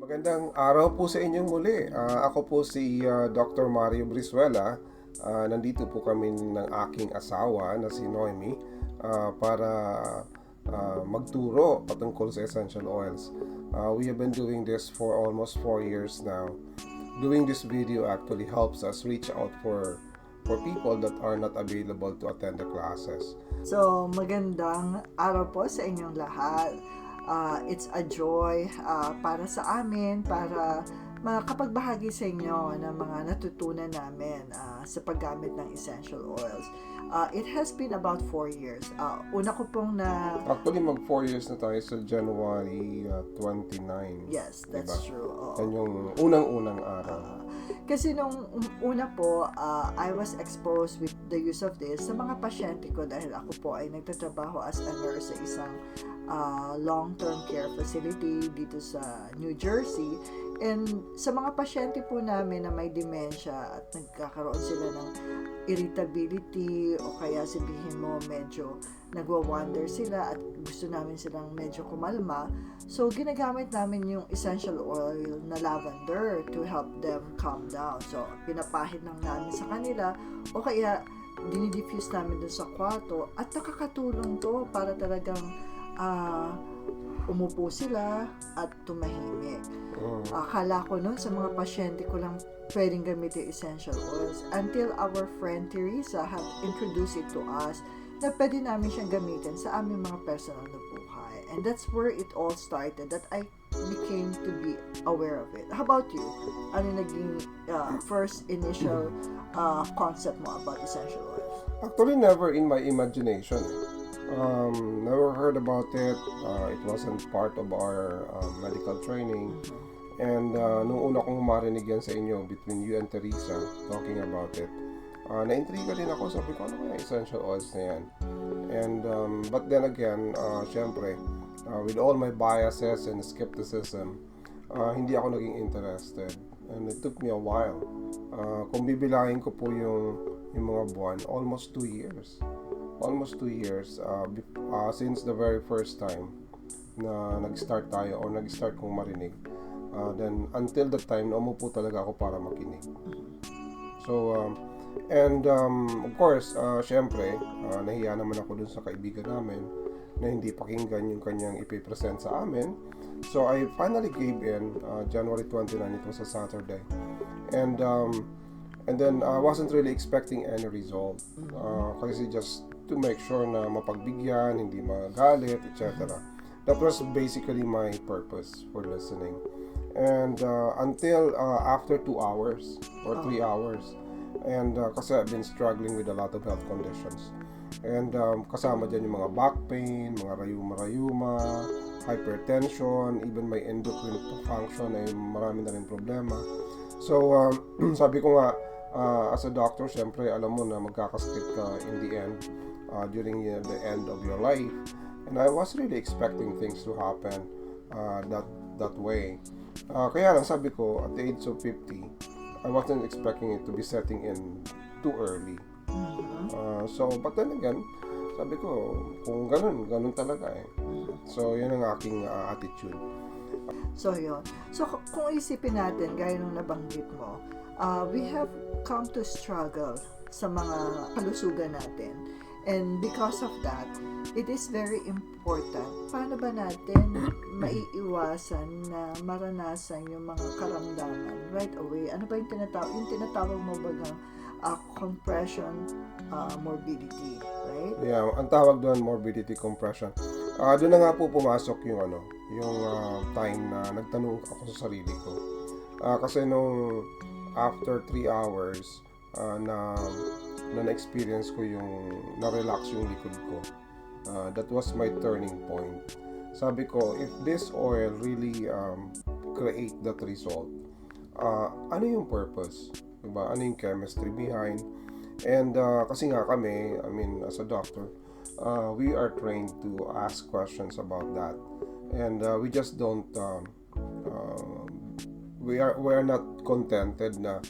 Magandang araw po sa inyong muli. Ako po si Dr. Mario Brizuela. Nandito po kami ng aking asawa na si Noemi para magturo patungkol sa essential oils. We have been doing this for almost 4 years now. Doing this video actually helps us reach out for people that are not available to attend the classes. So, magandang araw po sa inyong lahat. It's a joy para sa amin, para makapagbahagi sa inyo ng mga natutunan namin sa paggamit ng essential oils. It has been about 4 years. Una ko pong Actually, mag 4 years na tayo sa January 29. Yes, that's diba? true. Oo. Yan yung unang-unang araw. Kasi nung una po, I was exposed with the use of this sa mga pasyente ko dahil ako po ay nagtatrabaho as a nurse sa isang long-term care facility dito sa New Jersey. And sa mga pasyente po namin na may dementia at nagkakaroon sila ng irritability o kaya sabihin mo medyo nagwa-wonder sila at gusto namin silang medyo kumalma. So, ginagamit namin yung essential oil na lavender to help them calm down. So, pinapahid lang namin sa kanila o kaya dinidiffuse namin dun sa kwarto at nakakatulong to para talagang umupo sila at tumahimik. Akala ko nun sa mga pasyente ko lang pwedeng gamitin essential oils until our friend Teresa had introduced it to us na pwede namin siyang gamitin sa aming mga personal na buhay. And that's where it all started, that I became to be aware of it. How about you? Ano naging first initial concept mo about essential oils? Actually, never in my imagination. Never heard about it. It wasn't part of our medical training. And nung una kong marinig yan sa inyo between you and Teresa talking about it, na-intriga din ako. Sabi ko, ano kaya essential oils na yan? And but then again, syempre, with all my biases and skepticism, hindi ako naging interested. And it took me a while. Kung bibilangin ko po yung mga buwan, almost 2 years. Almost 2 years since the very first time na nag-start tayo or nag-start kong marinig. Then until that time, umupo talaga ako para makinig. So, of course, syempre, nahiya naman ako dun sa kaibigan namin na hindi pakinggan yung kanyang ipipresent sa amin. So, I finally gave in January 29, it was a Saturday. And then I wasn't really expecting any result. Kasi just to make sure na mapagbigyan, hindi magalit, etc. That was basically my purpose for listening. And until after 2 hours or 3 hours, and kasi I've been struggling with a lot of health conditions. And kasama dyan yung mga back pain, mga rayuma-rayuma, hypertension, even my endocrine function ay marami na rin problema. So, sabi ko nga, as a doctor, syempre, alam mo na magkakasakit ka in the end, during the end of your life. And I was really expecting things to happen that way. Kaya lang sabi ko, at the age of 50, I wasn't expecting it to be setting in too early. But then again, sabi ko, kung ganun talaga eh. So, yun ang aking attitude. So, yun. So, kung isipin natin, gaya nung nabanggit mo, we have come to struggle sa mga kalusugan natin. And because of that, it is very important. Paano ba natin maiiwasan na maranasan yung mga karamdaman right away? Ano ba yung tinatawag mo bagang compression morbidity, right? Yeah, ang tawag doon morbidity compression. Doon na nga po pumasok yung time na nagtanong ako sa sarili ko. Kasi nung after 3 hours na na-experience ko yung na-relax yung likod ko, that was my turning point. Sabi ko, if this oil really create that result, ano yung purpose? Diba? Ano yung chemistry behind? And kasi nga kami, I mean, as a doctor, we are trained to ask questions about that. And we just don't we are not contented na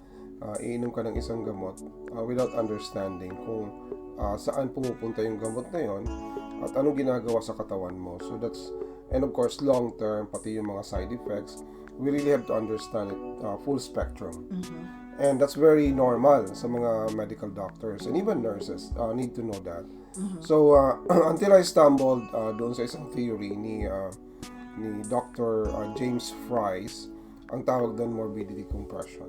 iinom ka ng isang gamot without understanding kung saan pumupunta yung gamot na yon at anong ginagawa sa katawan mo. So that's, and of course long term, pati yung mga side effects. we really have to understand it full spectrum. Mhm. And that's very normal sa mga medical doctors and even nurses need to know that. So, until I stumbled doon sa isang theory ni Dr. James Fries, ang tawag doon morbidity compression.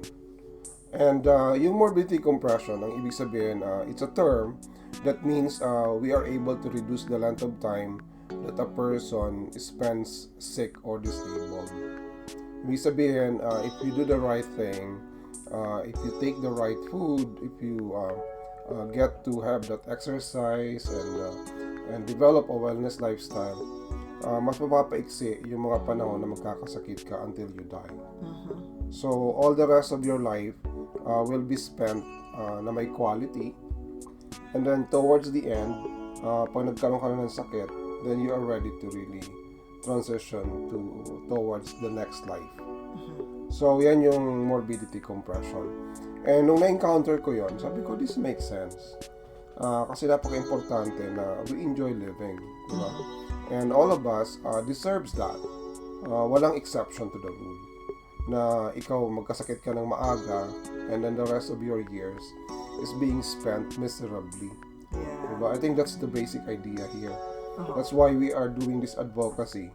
And yung morbidity compression, ang ibig sabihin, it's a term that means we are able to reduce the length of time that a person spends sick or disabled. Ibig sabihin, if you do the right thing, if you take the right food, if you get to have that exercise and develop a wellness lifestyle, mas mapapaiksi yung mga panahon na magkakasakit ka until you die. So, all the rest of your life will be spent na may quality. And then, towards the end, pag nagkaroon ka na ng sakit, then you are ready to really transition towards the next life. So, yan yung morbidity compression. And nung na-encounter ko yon, sabi ko, this makes sense. Kasi napaka-importante na we enjoy living. Diba? And all of us deserves that. Walang exception to the rule. Na ikaw magkasakit ka ng maaga and then the rest of your years is being spent miserably. Yeah. Diba? I think that's the basic idea here. That's why we are doing this advocacy.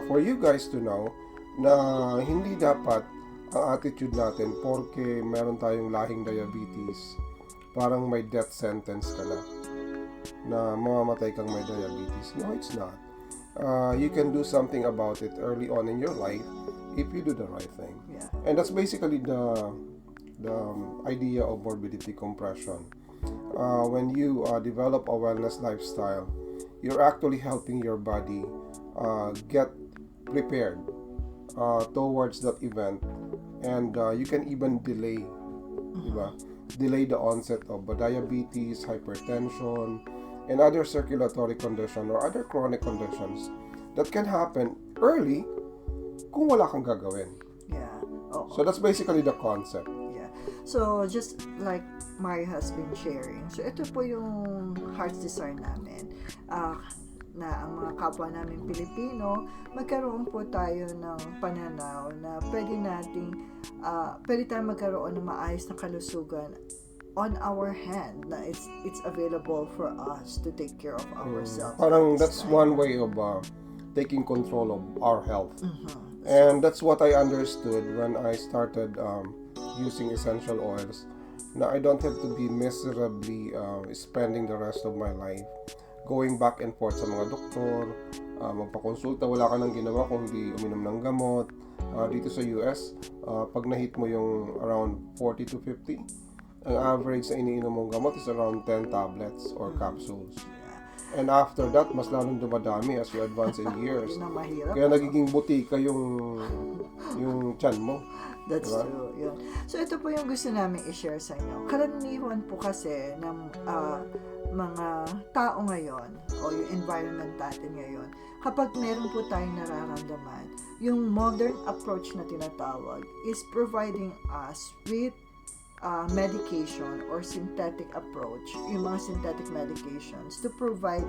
For you guys to know na hindi dapat ang attitude natin porke meron tayong lahing diabetes, parang may death sentence ka na mamamatay kang may diabetes. No, it's not. You can do something about it early on in your life if you do the right thing. Yeah. And that's basically the idea of morbidity compression. When you develop a wellness lifestyle, you're actually helping your body get prepared towards that event, and you can even delay, diba? Delay the onset of diabetes, hypertension, and other circulatory condition or other chronic conditions that can happen early kung wala kang gagawin. Yeah. Oo. So that's basically the concept. Yeah. So, just like Mari has been sharing, so ito po yung heart's desire namin. Na ang mga kapwa namin Pilipino, magkaroon po tayo ng pananaw na pwede tayong magkaroon ng maayos na kalusugan on our hand, na it's available for us to take care of ourselves. Parang that's one way of taking control of our health. And that's what I understood when I started using essential oils, na I don't have to be miserably spending the rest of my life going back and forth sa mga doktor, magpakonsulta, wala ka nang ginawa kundi uminom ng gamot. Dito sa US, pag na-hit mo yung around 40 to 50, ang average na iniinom mong gamot is around 10 tablets or capsules. And after that, mas lalong dumadami as you advance in years. Yun ang mahirap. Kaya nagiging butika yung tiyan mo. That's true. Yun. So, ito po yung gusto namin i-share sa inyo. Karaniwan po kasi ng mga tao ngayon o yung environment natin ngayon, kapag meron po tayong nararamdaman, yung modern approach na tinatawag is providing us with medication or synthetic approach, yung mga synthetic medications to provide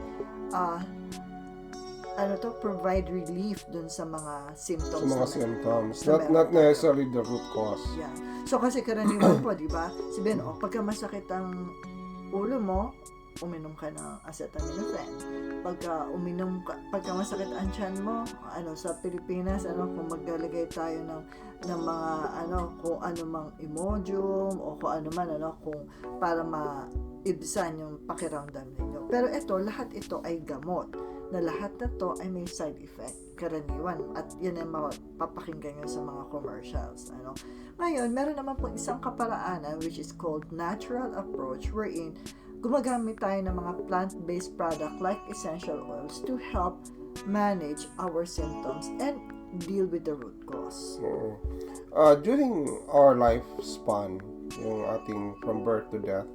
provide relief dun sa mga symptoms. Sa mga symptoms. Not necessarily the root cause. Yeah. So, kasi karaniwan po, di ba? Sabihin, pagka masakit ang ulo mo, uminom ka ng acetaminophen. Pagka masakit ang tiyan mo, sa Pilipinas, kung maglalagay tayo ng mga, kung ano mang Imodium, o kung ano man, kung para maibsan yung pakiramdam ninyo. Pero lahat ito ay gamot, na lahat na to ay may side effect, karaniwan, at yan ay mapapakinggan nyo sa mga commercials. Ngayon, meron naman po isang kaparaanan which is called natural approach, wherein gumagamit tayo ng mga plant-based product like essential oils to help manage our symptoms and deal with the root cause. During our lifespan, yung ating from birth to death,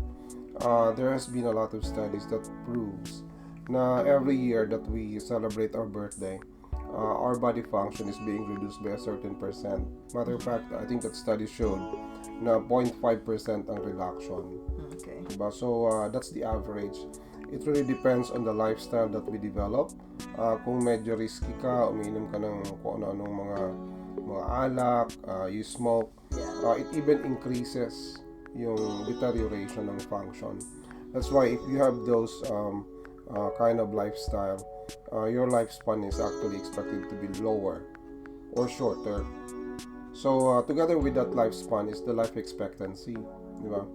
there has been a lot of studies that proves na every year that we celebrate our birthday, our body function is being reduced by a certain percent. Matter of fact, I think that study showed na 0.5% ang reduction. Okay. Diba? So, that's the average. It really depends on the lifestyle that we develop. Kung medyo risky ka, umiinom ka ng kung ano-anong mga mga alak, you smoke, Yeah. it even increases yung deterioration ng function. That's why if you have those kind of lifestyle, your lifespan is actually expected to be lower or shorter. So, together with that lifespan is the life expectancy, di ba?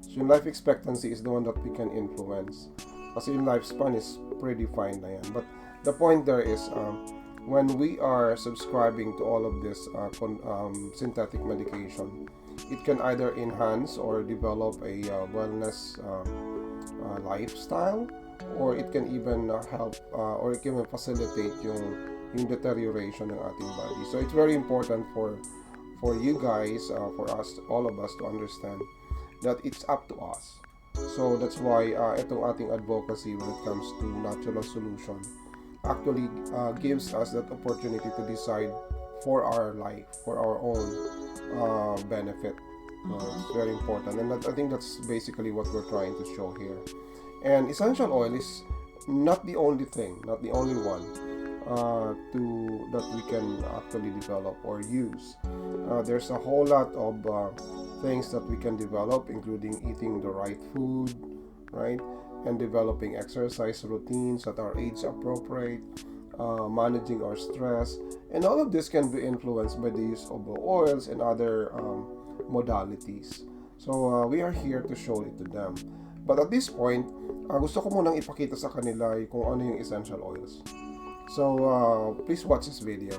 So, yung life expectancy is the one that we can influence. Kasi yung lifespan is predefined na yan. But the point there is, when we are subscribing to all of this synthetic medication, it can either enhance or develop a wellness lifestyle, or it can even help or it can facilitate yung deterioration ng ating body. So it's very important for you guys, for us, all of us to understand that it's up to us. So that's why itong ating advocacy when it comes to natural solution actually gives us that opportunity to decide for our life, for our own benefit. It's very important, and I think that's basically what we're trying to show here. And essential oil is not the only thing, not the only one that we can actually develop or use. There's a whole lot of things that we can develop, including eating the right food, right, and developing exercise routines that are age appropriate, managing our stress, and all of this can be influenced by the use of oils and other modalities. So we are here to show it to them. But at this point, gusto ko munang ipakita sa kanila kung ano yung essential oils. So please watch this video.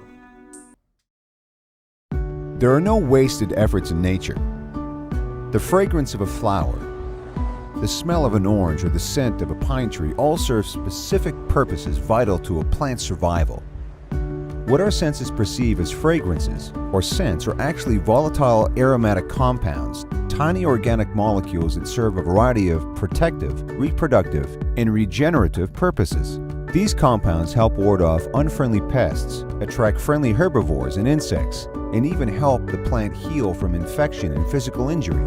There are no wasted efforts in nature. The fragrance of a flower, the smell of an orange, or the scent of a pine tree all serve specific purposes vital to a plant's survival. What our senses perceive as fragrances or scents are actually volatile aromatic compounds, tiny organic molecules that serve a variety of protective, reproductive, and regenerative purposes. These compounds help ward off unfriendly pests, attract friendly herbivores and insects, and even help the plant heal from infection and physical injury.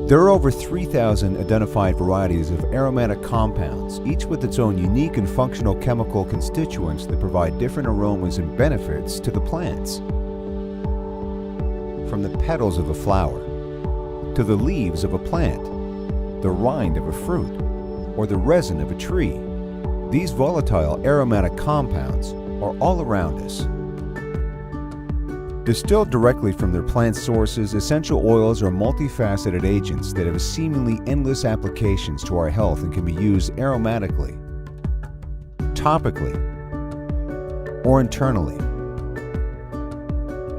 There are over 3,000 identified varieties of aromatic compounds, each with its own unique and functional chemical constituents that provide different aromas and benefits to the plants. From the petals of a flower, to the leaves of a plant, the rind of a fruit, or the resin of a tree, these volatile aromatic compounds are all around us. Distilled directly from their plant sources, essential oils are multifaceted agents that have seemingly endless applications to our health and can be used aromatically, topically, or internally.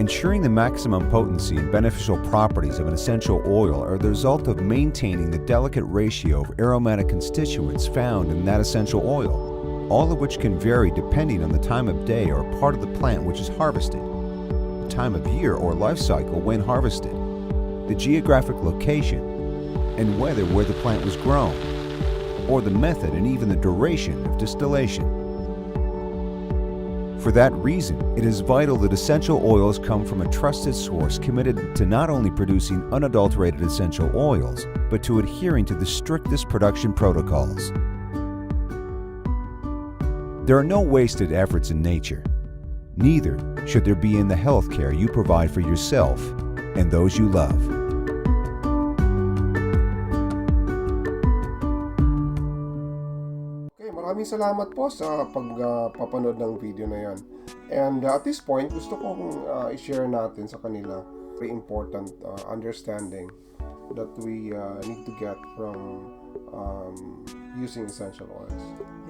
Ensuring the maximum potency and beneficial properties of an essential oil are the result of maintaining the delicate ratio of aromatic constituents found in that essential oil, all of which can vary depending on the time of day or part of the plant which is harvested, time of year or life cycle when harvested, the geographic location and whether where the plant was grown, or the method and even the duration of distillation. For that reason, it is vital that essential oils come from a trusted source committed to not only producing unadulterated essential oils, but to adhering to the strictest production protocols. There are no wasted efforts in nature. Neither should there be in the health care you provide for yourself and those you love. Okay, maraming salamat po sa pagpapanood ng video na yan. And at this point, gusto kong i-share natin sa kanila very important understanding that we need to get from using essential oils.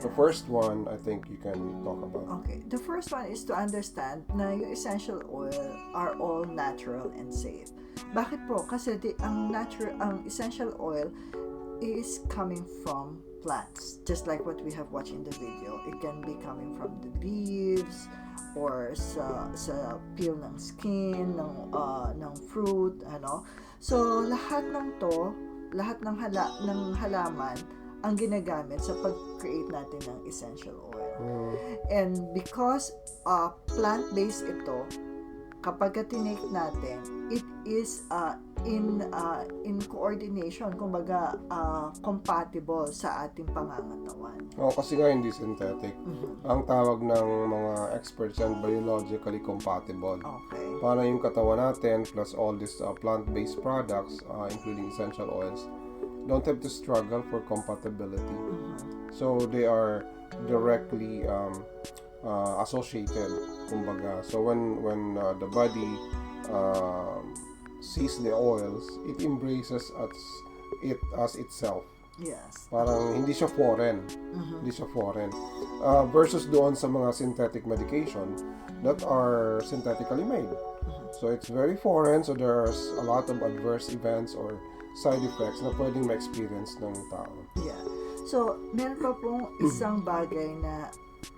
The first one, I think you can talk about. Okay, the first one is to understand na yung essential oil are all natural and safe. Bakit po? Kasi ang essential oil is coming from plants, just like what we have watched in the video. It can be coming from the leaves or sa peel ng skin ng fruit, ano. So lahat ng halaman ang ginagamit sa pag-create natin ng essential oil. And because plant-based ito, kapag tinake natin, it is in coordination, kumbaga compatible sa ating pangangatawan. Kasi nga hindi synthetic. Ang tawag ng mga experts yan, biologically compatible. Okay. Para yung katawan natin plus all these plant-based products, including essential oils, don't have to struggle for compatibility. So they are directly associated, kumbaga. So when the body sees the oils, it embraces it as itself. Yes. Parang hindi siya foreign. Hindi siya foreign. Versus doon sa mga synthetic medication that are synthetically made. So it's very foreign, so there's a lot of adverse events or side effects na pwedeng ma-experience ng tao. Yeah. So, meron pa pong isang bagay na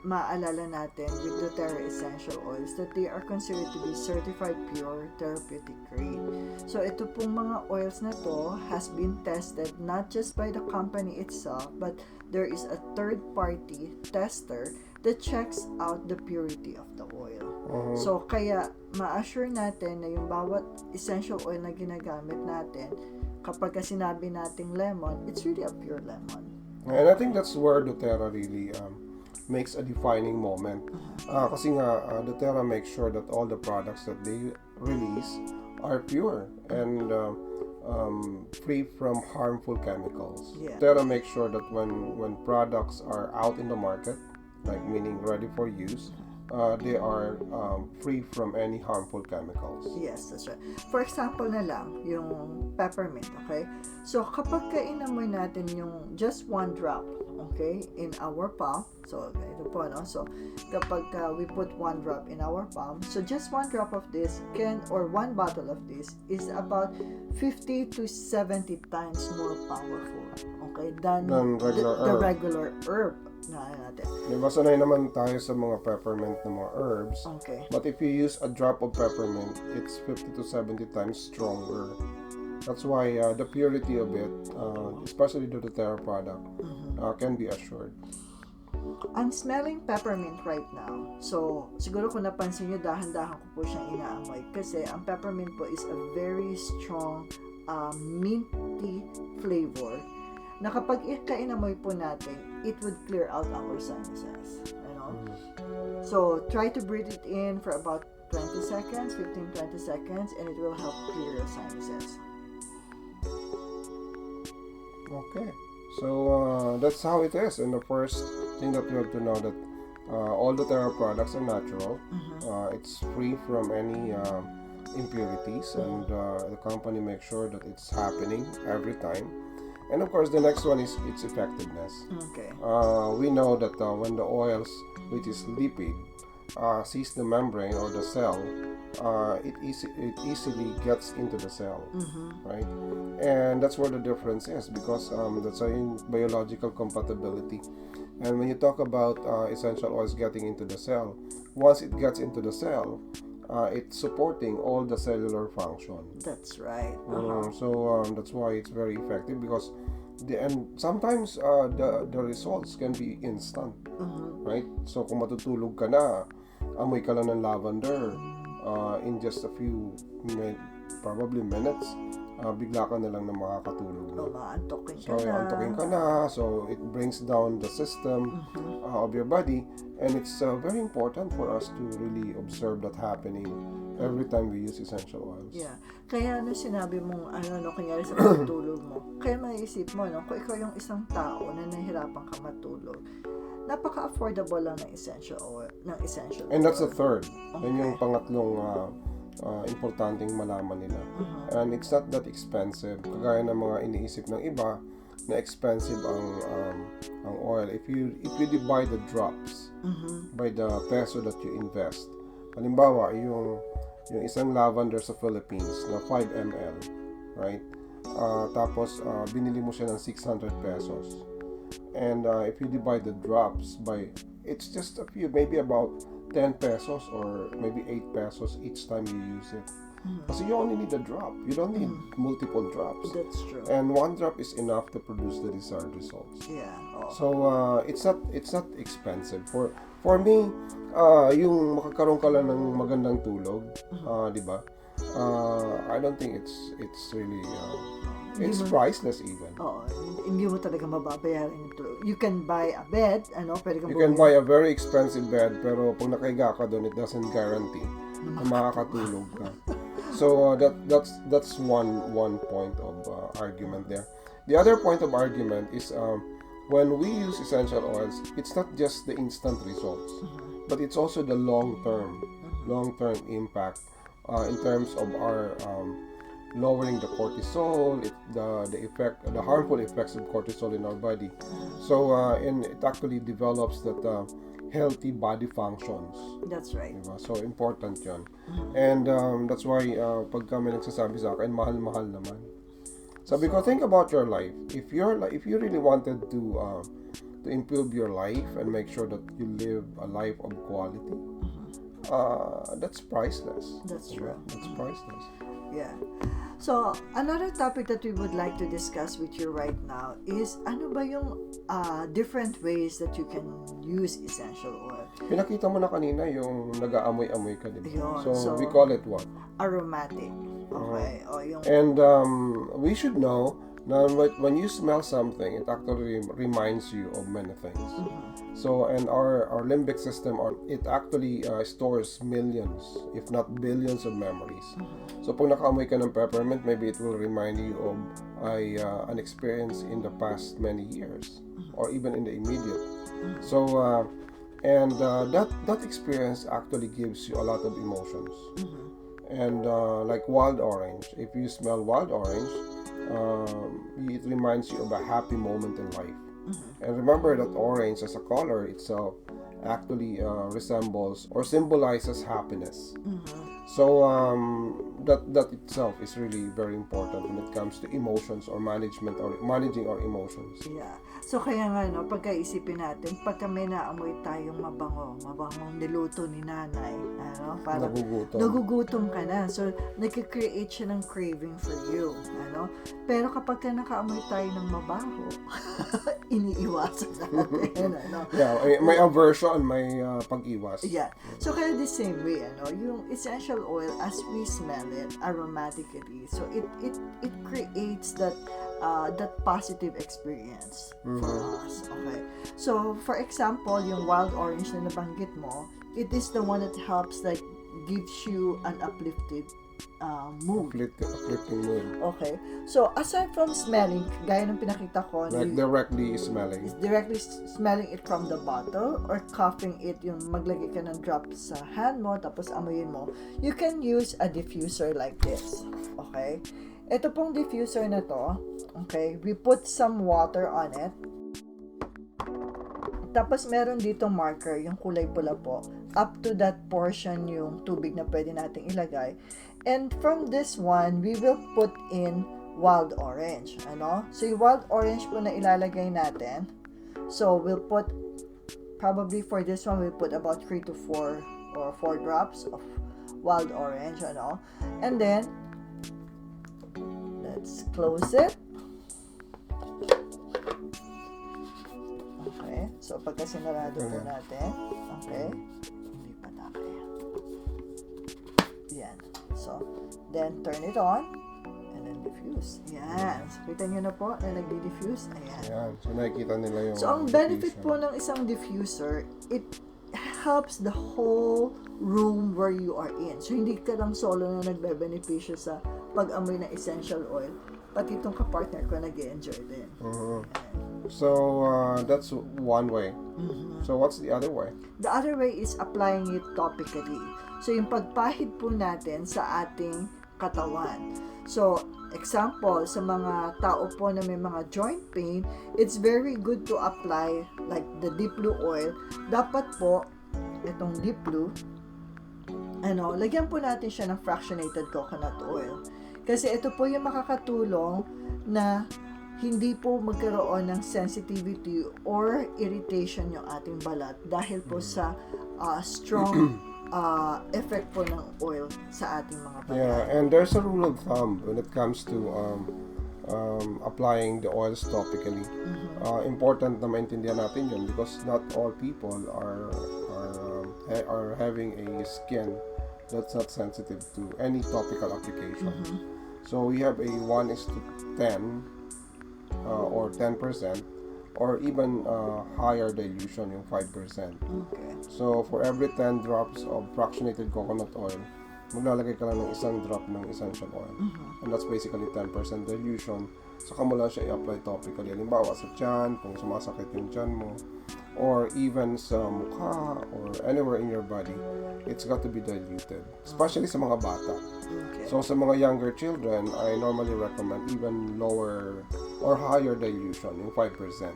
maalala natin with doTERRA essential oils, that they are considered to be certified pure therapeutic grade. So ito pong mga oils na to has been tested not just by the company itself, but there is a third party tester that checks out the purity of the oil. So kaya ma-assure natin na yung bawat essential oil na ginagamit natin, kapag sinabi nating lemon, it's really a pure lemon. And I think that's where doTERRA really makes a defining moment. Kasi nga, doTERRA makes sure that all the products that they release are pure and free from harmful chemicals. Yeah. doTERRA makes sure that when products are out in the market, like meaning ready for use, they are free from any harmful chemicals. Yes, that's right. For example na lang, yung peppermint, okay? So, kapag kainamoy natin yung just one drop, okay, in our palm, so, ito po, no? So, kapag we put one drop in our palm, so just one drop of this or one bottle of this is about 50 to 70 times more powerful, okay, than the regular herb na natin. Diba, sanay naman tayo sa mga peppermint na mga herbs. Okay. But if you use a drop of peppermint, it's 50 to 70 times stronger. That's why the purity of it, especially the doTERRA product, can be assured. I'm smelling peppermint right now. So, siguro kung napansin nyo, dahan-dahan ko po siyang inaamoy. Kasi ang peppermint po is a very strong minty flavor na kapag ikainamoy po natin, it would clear out our sinuses. You know? So, try to breathe it in for about 20 seconds, 15-20 seconds, and it will help clear your sinuses. Okay. So, that's how it is. And the first thing that you have to know that all doTERRA products are natural. It's free from any impurities, and the company makes sure that it's happening every time. And of course, the next one is its effectiveness. Okay. We know that when the oils, which is lipid, sees the membrane or the cell, it easily gets into the cell, right? And that's where the difference is, because that's in biological compatibility. And when you talk about essential oils getting into the cell, once it gets into the cell, it's supporting all the cellular function. That's right. So that's why it's very effective, because and sometimes the results can be instant, right? So kung matutulog ka na, amoy ka lang ng lavender, in just a few probably minutes, bigla ka na lang na makakatulog na. Maantokin ka So antokin ka na, so it brings down the system of your body, and it's very important for us to really observe that happening every time we use essential oils. Yeah. Kaya sinabi mong kunyari sa pagtulog mo, kaya maisip mo, kung ikaw yung isang tao na nahihirapan ka matulog, napaka-affordable lang ng essential oil. And that's the third. Yan yung pangatlong importanteng malaman nila. And it's not that expensive. Kagaya ng mga iniisip ng iba na expensive ang oil. If you divide the drops by the peso that you invest. Halimbawa, yung isang lavender sa Philippines na 5 ml, right? Tapos binili mo siya ng 600 pesos. And if you divide the drops by, it's just a few, maybe about 10 pesos or maybe 8 pesos each time you use it. Kasi you only need a drop. You don't need multiple drops. That's true. And one drop is enough to produce the desired results. Yeah. Oh. So it's not expensive. For me, yung makakaroon ka lang ng magandang tulog, 'di ba? I don't think it's really it's priceless even. Oo, hindi mo talaga mababayaran yung tulog. You can buy a bed, pwede kang You can buy a very expensive bed, pero pag nakahiga ka doon, it doesn't guarantee na makakatulog ka. So that's one point of argument there. The other point of argument is when we use essential oils, it's not just the instant results, but it's also the long-term impact in terms of our lowering the cortisol, the harmful effects of cortisol in our body. So and it actually develops that healthy body functions. That's right. Diba? So important 'yon. And that's why pag kami nagsasabi sa akin, mahal-mahal naman. Sabi ko, think about your life. If you really wanted to improve your life and make sure that you live a life of quality, that's priceless. That's true. That's priceless. Yeah. So, another topic that we would like to discuss with you right now is ano ba yung different ways that you can use essential oil? Pinakita mo na kanina yung nag-aamoy-amoy ka, di ba? Yun, So, we call it what? Aromatic. Okay. And we should know na when you smell something, it actually reminds you of many things. So, and our limbic system, it actually stores millions, if not billions of memories. So, pag nakaamoy ka ng peppermint, maybe it will remind you of an experience in the past many years, or even in the immediate. So, and that experience actually gives you a lot of emotions. And like wild orange, if you smell wild orange, it reminds you of a happy moment in life. And remember that orange as a color itself actually resembles or symbolizes happiness. So that itself is really very important when it comes to emotions or management or managing our emotions. Yeah. So kaya nga pagkaisipin natin, pag kami naamoy tayong mabangong niluto ni nanay, parang nagugutom ka na. So nagki-create siya ng craving for you, Pero kapag ka nakaamoy tayo ng mabaho, iniiwasan natin, Yeah, may aversion, may pag-iwas. Yeah. So kaya the same way, yung essential oil, as we smell it aromatically, so it creates that positive experience for us. Okay. So for example, yung wild orange na nabanggit mo, it is the one that helps like gives you an uplifted mood. Uplifting mood. Okay. So aside from smelling, gaya ng pinakita ko, Like directly smelling. directly smelling it from the bottle or coughing it, yung maglagay ka ng drop sa hand mo tapos amoyin mo, you can use a diffuser like this. Okay. Ito pong diffuser na to, okay, we put some water on it. Tapos meron dito marker, yung kulay pula po. Up to that portion yung tubig na pwede nating ilagay. And from this one, we will put in wild orange. So yung wild orange po na ilalagay natin. So we'll put, probably for this one, we'll put about 3 to 4 or 4 drops of wild orange. And then, let's close it. Okay. So, pagka sinarado po natin. Okay. Hindi pa natin. Yan. So, then turn it on. And then diffuse. Yan. So, kita nyo na po na nagdi-diffuse. Ayan. Ayan. So, nakikita nila yung So, ang benefit po ng isang diffuser, it helps the whole room where you are in. So, hindi ka lang solo na nagbe-beneficio sa pag-amoy ng essential oil. Pati itong kapartner ko nag-enjoy din. So, that's one way. So, what's the other way? The other way is applying it topically. So, yung pagpahid po natin sa ating katawan. So, example, sa mga tao po na may mga joint pain, it's very good to apply like the deep blue oil. Dapat po, itong deep blue, lagyan po natin siya ng fractionated coconut oil. Kasi ito po yung makakatulong na hindi po magkaroon ng sensitivity or irritation yung ating balat dahil po sa strong effect po ng oil sa ating mga balat. Yeah, and there's a rule of thumb when it comes to applying the oils topically. Important na maintindihan natin yun because not all people are having a skin that's not sensitive to any topical application. So we have a 1:10 or 10% or even higher dilution, yung 5%. Okay. So for every 10 drops of fractionated coconut oil, maglalagay ka lang ng isang drop ng essential oil. And that's basically 10% dilution. Saka mo lang siya i-apply topically. Halimbawa sa tiyan, kung sumasakit yung tiyan mo, or even sa mukha, or anywhere in your body, it's got to be diluted. Especially sa mga bata. Okay. So sa mga younger children, I normally recommend even lower or higher dilution, yung 5%.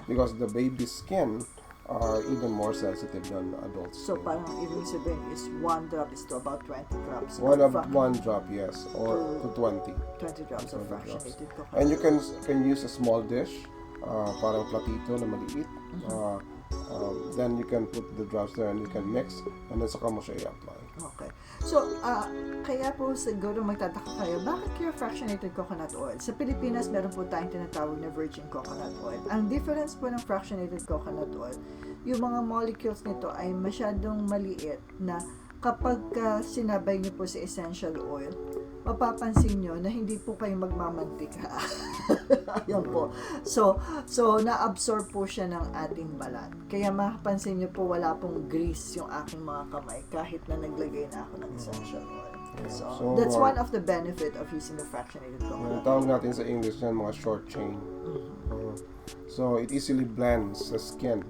Because the baby's skin are even more sensitive than adults. So parang ibig sabihin is 1 drop is to about 20 drops. One drop, yes, or to 20. 20 drops of 20 fractionated coconut. And you can use a small dish, parang platito na maliit. Then you can put the drops there and you can mix, and then saka mo siya i-apply. Okay. So, kaya po siguro magtataka kayo, bakit kaya fractionated coconut oil? Sa Pilipinas, meron po tayong tinatawag na virgin coconut oil. Ang difference po ng fractionated coconut oil, yung mga molecules nito ay masyadong maliit na kapag sinabay niyo po sa essential oil, mapapansin nyo na hindi po kayo magmamantika. Ayan po. So na-absorb po siya ng ating balat. Kaya mapapansin nyo po wala pong grease yung aking mga kamay kahit na naglagay na ako ng essential oil. So that's one of the benefit of using the fractionated coconut. Tawag natin sa English yan mga short chain. So it easily blends sa skin.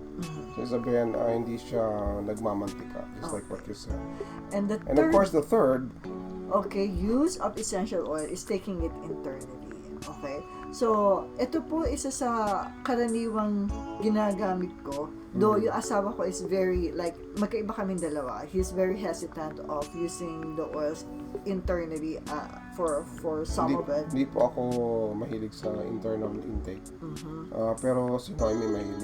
So sabihin, hindi siya nagmamantika. Just like what you said. And of course the third, okay, use of essential oil is taking it internally. Okay? So, ito po isa sa karaniwang ginagamit ko. Though yung asawa ko is very, like, magkaiba kaming dalawa. He's very hesitant of using the oils internally for some of it. Hindi po ako mahilig sa internal intake. Pero si Noemi mahilig.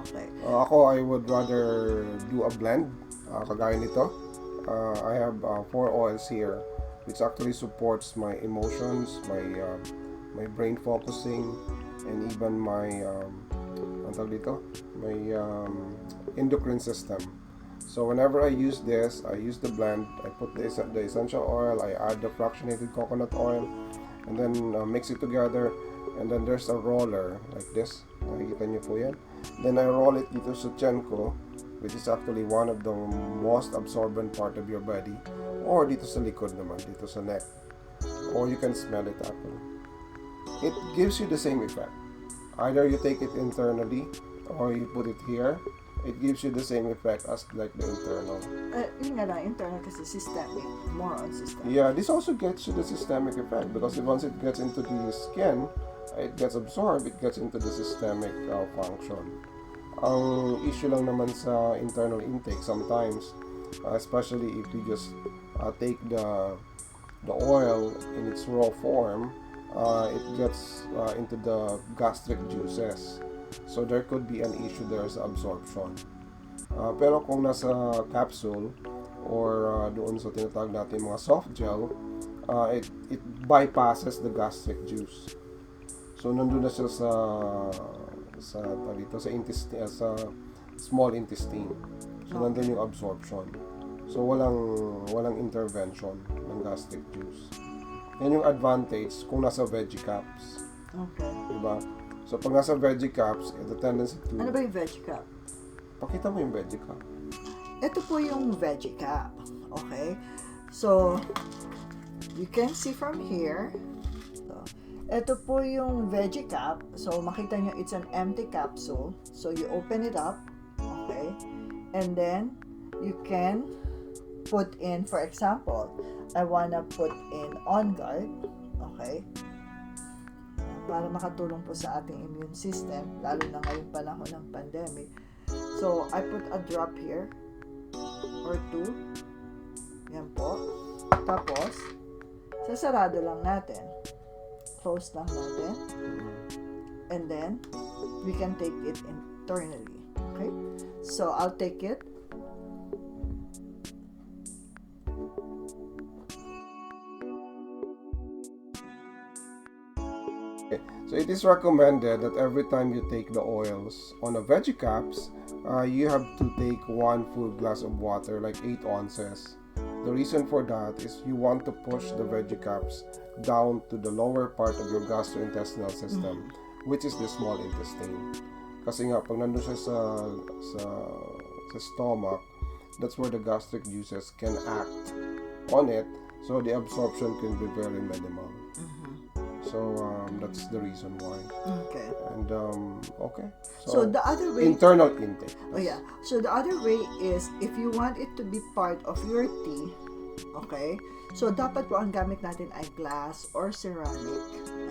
Okay. Ako, I would rather do a blend. Kagaya nito. I have 4 oils here, which actually supports my emotions, my brain focusing, and even my my endocrine system. So whenever I use this, I use the blend, I put the essential oil, I add the fractionated coconut oil, and then mix it together. And then there's a roller like this. Nakikita niyo po yan. Then I roll it dito sa tiyan ko, which is actually one of the most absorbent part of your body, or dito sa likod naman, dito sa neck, or you can smell it actually. It gives you the same effect. Either you take it internally or you put it here, it gives you the same effect as like the internal. Yun nga lang, internal kasi systemic, more on systemic. Yeah, this also gets you the systemic effect because once it gets into the skin, it gets absorbed, it gets into the systemic function. Ang issue lang naman sa internal intake sometimes, especially if you just take the oil in its raw form, it gets into the gastric juices. So there could be an issue there sa absorption. Pero kung nasa capsule or doon sa tinatawag natin mga soft gel, it bypasses the gastric juice. So nandun na siya sa small intestine. So nandun yung absorption. So walang intervention ng gastric juice. Yan yung advantage kung nasa veggie caps. Okay. Diba? So pag nasa veggie caps, the tendency to... Ano ba yung veggie cap? Pakita mo yung veggie cap. Ito po yung veggie cap. Okay? So, you can see from here. So, ito po yung veggie cap. So, makita nyo, it's an empty capsule. So, you open it up. Okay? And then, you can put in, for example, I wanna put in On Guard. Okay? Para makatulong po sa ating immune system, lalo na ngayong panahon ng pandemic. So, I put a drop here or 2. Yan po. Tapos, sasarado lang natin. Close lang natin. And then, we can take it internally. Okay? So, I'll take it. is recommended that every time you take the oils on the veggie caps, you have to take 1 full glass of water, like 8 ounces. The reason for that is you want to push the veggie caps down to the lower part of your gastrointestinal system, which is the small intestine. Kasi nga, pag nandun siya sa stomach, that's where the gastric juices can act on it, so the absorption can be very minimal. So that's the reason why. Okay. And okay. So the other way, internal intake. oh yeah. So the other way is if you want it to be part of your tea, okay? So dapat po ang gamit natin ay glass or ceramic,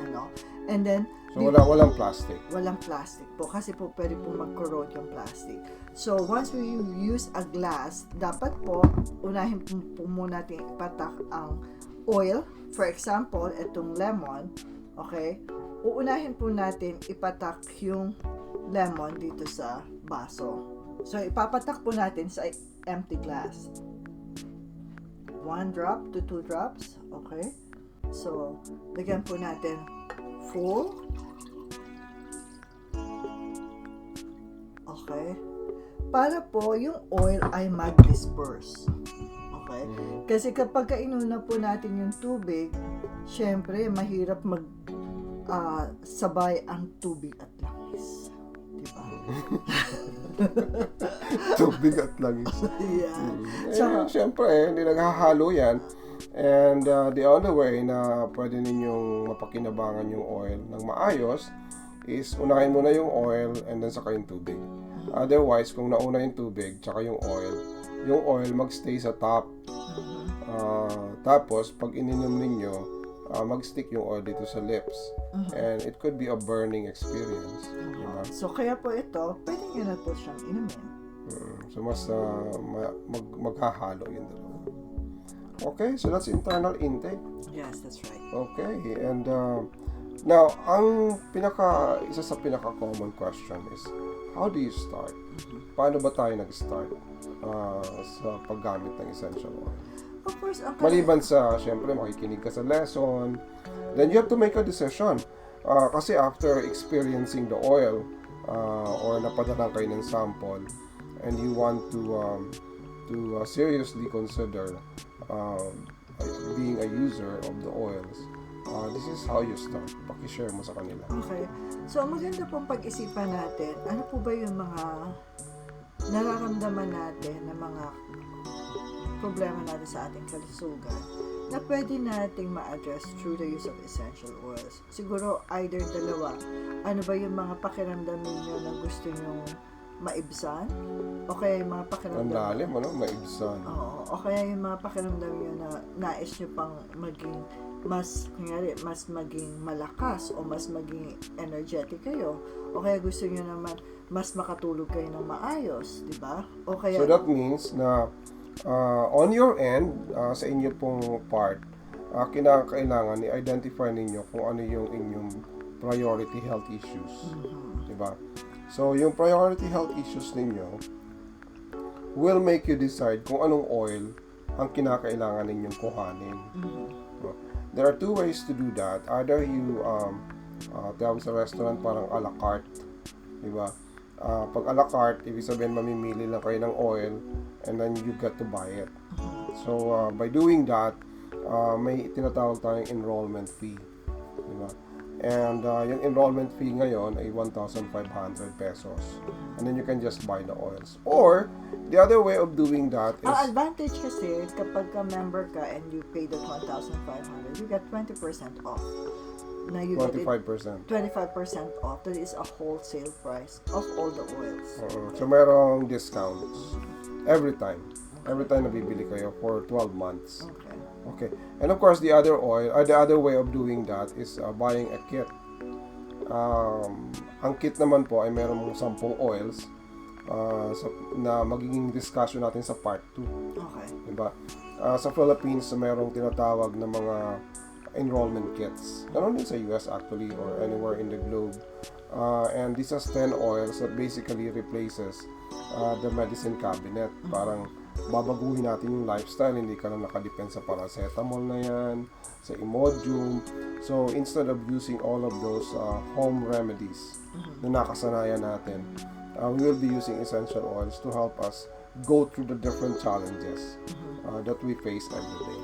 ano? And then So walang plastic. Walang plastic po kasi po pwede po mag-corrode yung plastic. So once we use a glass, dapat po unahin po muna natin ipatak ang oil. For example, itong lemon, okay? Uunahin po natin ipatak yung lemon dito sa baso. So ipapatak po natin sa empty glass. 1 drop to 2 drops, okay? So lagyan po natin full. Okay? Para po yung oil ay mag-disperse. Okay? Kasi kapag inuna po natin yung tubig, syempre mahirap sabay ang tubig at langis. Diba? Tubig at langis. Yeah. So, syempre, hindi naghahalo yan. And the only way na pwede ninyong mapakinabangan yung oil ng maayos is unahin muna yung oil and then saka yung tubig. Otherwise, kung nauna yung tubig tsaka yung oil magstay sa top. Tapos, pag ininom ninyo, mag-stick yung oil dito sa lips. And it could be a burning experience. Diba? So, kaya po ito, pwede nyo na po siyang inumin. So, mas maghahalo yung dalawa. Okay, so that's internal intake. Yes, that's right. Okay, and now, isa sa pinaka-common question is, how do you start? Paano ba tayo nag-start sa paggamit ng essential oil? Of course, Maliban sa, syempre, makikinig ka sa lesson, then you have to make a decision. Kasi after experiencing the oil, or napadala kayo ng sample, and you want to seriously consider being a user of the oils, this is how you start. Paki-share mo sa kanila. Okay. So, maganda pong pag-isipan natin, ano po ba yung mga nararamdaman natin na mga problema natin sa ating kalusugan na pwede nating ma-address through the use of essential oils. Siguro, either dalawa. Ano ba yung mga pakiramdam ninyo na gusto nyo maibsan? O kaya yung mga pakiramdam... Ang lalim, maibsan. Oo. O kaya yung mga pakiramdam nyo na nais nyo pang maging mas maging malakas o mas maging energetic kayo. O kaya gusto nyo naman mas makatulog kayo ng maayos, di ba? O kaya... So that means na on your end, sa inyo pong part, kinakailangan i-identify ninyo kung ano yung inyong priority health issues. Diba? So, yung priority health issues ninyo will make you decide kung anong oil ang kinakailangan ninyong kuhanin. There are two ways to do that. Either you tawag sa restaurant parang a la carte. Diba? Pag a la carte, ibig sabihin mamimili lang kayo ng oil and then you get to buy it. So, by doing that, may tinatawag tayong enrollment fee. Diba? And yung enrollment fee ngayon ay 1,500 pesos. And then you can just buy the oils. Or, the other way of doing that is... Ang advantage kasi, kapag ka-member ka and you pay the 1,500, you get 20% off. Now you 25%. 25% off. That is a wholesale price of all the oils. So, merong discounts. Every time na bibili kayo for 12 months. Okay. And of course, the other way of doing that is buying a kit. Ang kit naman po ay meron 10 oils na magiging discussion natin sa part 2. Okay. Diba? Sa Philippines, merong tinatawag na mga enrollment kits. Ganon din sa US actually, or anywhere in the globe. And this has 10 oils that basically replaces the medicine cabinet. Parang babaguhin natin yung lifestyle, hindi ka na nakadepend sa paracetamol na yan, sa Imodium. So, instead of using all of those home remedies na nakasanayan natin, we will be using essential oils to help us go through the different challenges that we face every day.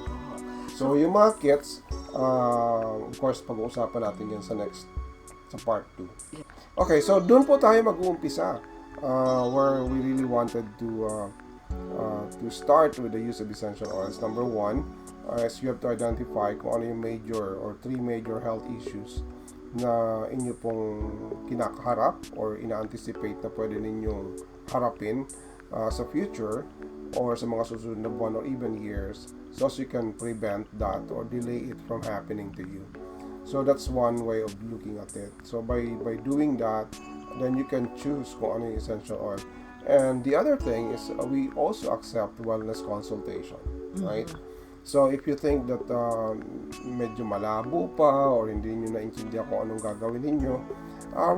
So, yung mga kits, of course, pag-uusapan natin yan sa part 2. Okay, so doon po tayo mag-uumpisa where we really wanted to start with the use of essential oils. Number 1, is you have to identify kung ano yung major or 3 major health issues na inyo pong kinakaharap or ina-anticipate na pwede ninyong harapin sa future or sa mga susunod na buwan or even years, so as you can prevent that or delay it from happening to you. So that's one way of looking at it. So by doing that, then you can choose kung ano yung essential oil. And the other thing is we also accept wellness consultation, right? So if you think that medyo malabo pa or hindi nyo naintindihan kung anong gagawin ninyo,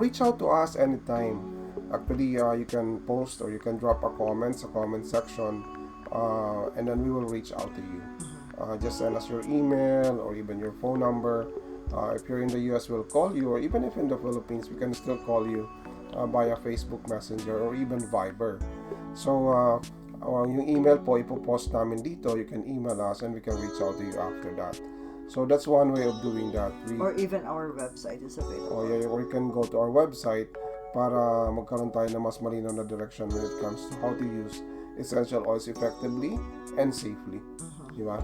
reach out to us anytime. Actually, you can post or you can drop a comment sa comment section, and then we will reach out to you. Just send us your email or even your phone number. If you're in the US, we'll call you, or even if in the Philippines, we can still call you via Facebook Messenger or even Viber. So, yung email po, ipopost namin dito. You can email us and we can reach out to you after that. So, that's one way of doing that. Or even our website is available. Or you can go to our website para magkaroon tayo ng mas malinaw na direction when it comes to how to use essential oils effectively and safely. Diba?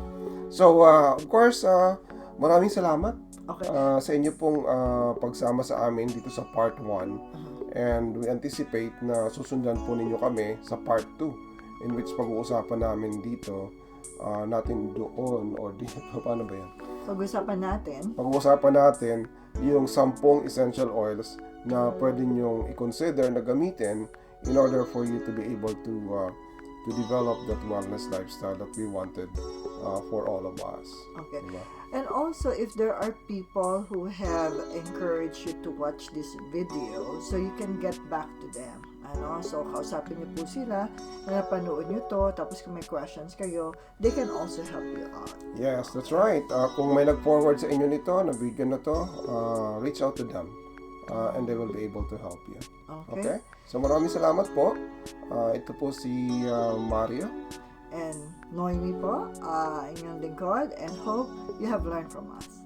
So, of course, maraming salamat sa inyo pong pagsama sa amin dito sa part 1. And we anticipate na susundan po ninyo kami sa part 2, in which pag-uusapan namin dito natin doon or dito, paano ba yan? Pag-uusapan natin yung 10 essential oils na pwede nyong i-consider na gamitin in order for you to be able to develop that wellness lifestyle that we wanted for all of us. Okay. Diba? And also, if there are people who have encouraged you to watch this video, so you can get back to them. So, kausapin niyo po sila na napanood niyo to, tapos kung may questions kayo, they can also help you out. Yes, that's right. Kung may nag-forward sa inyo nito, na video na to, reach out to them. And they will be able to help you. Okay? So, maraming salamat po. Ito po si Mario. And Noemi po, inyong lingkod, and hope you have learned from us.